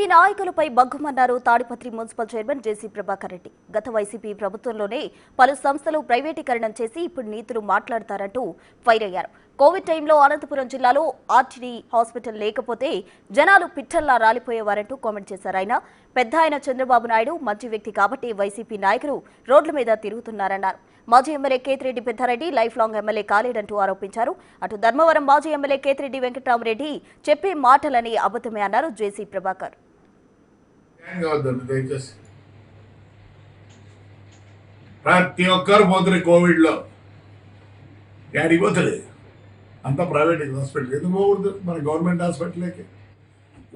YCP నాయకులపై బగ్గుమన్నారు Tadipatri municipal chairman జేసీ ప్రభాకర్ రెడ్డి. గత YCP ప్రభుత్వంలోనే పలు సంస్థలు ప్రైవేటీకరణం చేసి ఇప్పుడు నీతులు మాట్లాడతారంటూ ఫైర్ అయ్యారు. కోవిడ్ టైంలో అనంతపురం జిల్లాలో ఆర్టీడీ హాస్పిటల్ లేకపోతే జనాలు పిట్టల్లా రాలిపోయేవారంటూ కామెంట్ చేశారు. ఆయన పెద్ద ఆయన చంద్రబాబు నాయుడు మంచి వ్యక్తి కాబట్టి వైసీపీ నాయకులు రోడ్ల మీద తిరుగుతున్నారన్నారు. మాజీ MLA Kethireddy Peddareddy life long MLA కాలేడంటూ ఆరోపించారు. అటు ధర్మవరం మాజీ ఎమ్మెల్యే కేతిరెడ్డి వెంకటరామరెడ్డి చెప్పే మాటలని అబద్ధమే అన్నారు జేసీ ప్రభాకర్. ప్రతి ఒక్కరు పోతుంది కోవిడ్లో, యాడికి పోతుంది అంతా ప్రైవేట్ హాస్పిటల్, ఎందుకు పోకూడదు మన గవర్నమెంట్ హాస్పిటల్కి?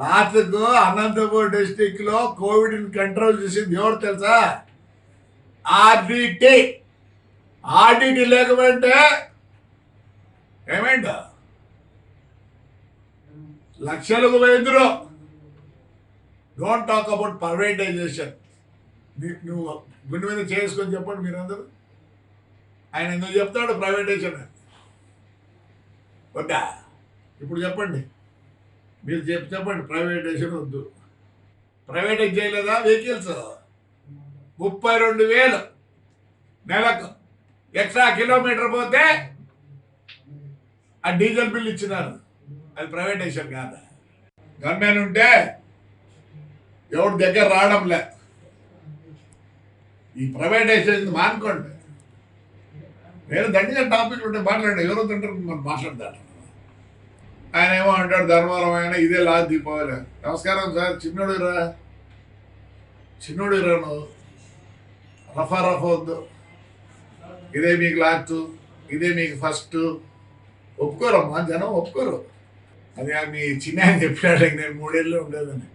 లాస్ట్కు అనంతపురం డిస్టిక్లో కోవిడ్ని కంట్రోల్ చేసింది ఎవరు తెలుసా? ఆర్డిటి. ఆర్డిటి లేకపోతే ఏమైందా? లక్షలకు పోయిందిరో. Don't talk about privatization. నువ్వు గుండె మీద చేసుకొని చెప్పండి మీరందరూ. ఆయన ఎందుకు చెప్తాడు ప్రైవేటైజేషన్ వద్దా? ఇప్పుడు చెప్పండి, మీరు చెప్పండి ప్రైవేటైజేషన్ వద్దు. ప్రైవేటైజ్ చేయలేదా? వెహికల్స్ 32,000 నెలకు ఎక్స్ట్రా కిలోమీటర్ పోతే ఆ డీజిల్ బిల్ ఇచ్చినారు. అది ప్రైవేటైజేషన్ కాదా? గవర్నమెంట్ ఉంటే ఎవరి దగ్గర రావడంలే. ఈ ప్రైవేటైజేషన్ మానుకోండి. వేరే దండిగా టాపిక్ ఉంటే మాట్లాడండి, ఎవరో తింటారు మనం మాట్లాడతాడు. ఆయన ఏమో అంటాడు ధర్మవరం ఆయన ఇదే లాస్ట్ దీపావళి. నమస్కారం సార్, చిన్నోడురా నువ్వు రఫా వద్దు. ఇదే మీకు లాస్ట్, ఇదే మీకు ఫస్ట్. ఒప్పుకోరమ్మా, జనం ఒప్పుకోరు. అది మీ చిన్న ఆయన చెప్పినాడు, నేను 3 ఏళ్ళు ఉండేదని.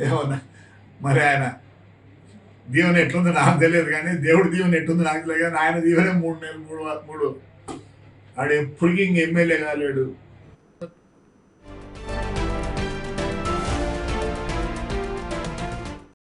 ఏమన్నా మరి ఆయన దీవెన ఎట్లుందో నాకు తెలియదు, కానీ దేవుడి దీవెన ఎట్లుందో నాకు తెలియదు. కానీ ఆయన దీవెనే 3 నెలలు 3 ఆడు ఎప్పటికీ ఇంక ఎమ్మెల్యే కాలేడు.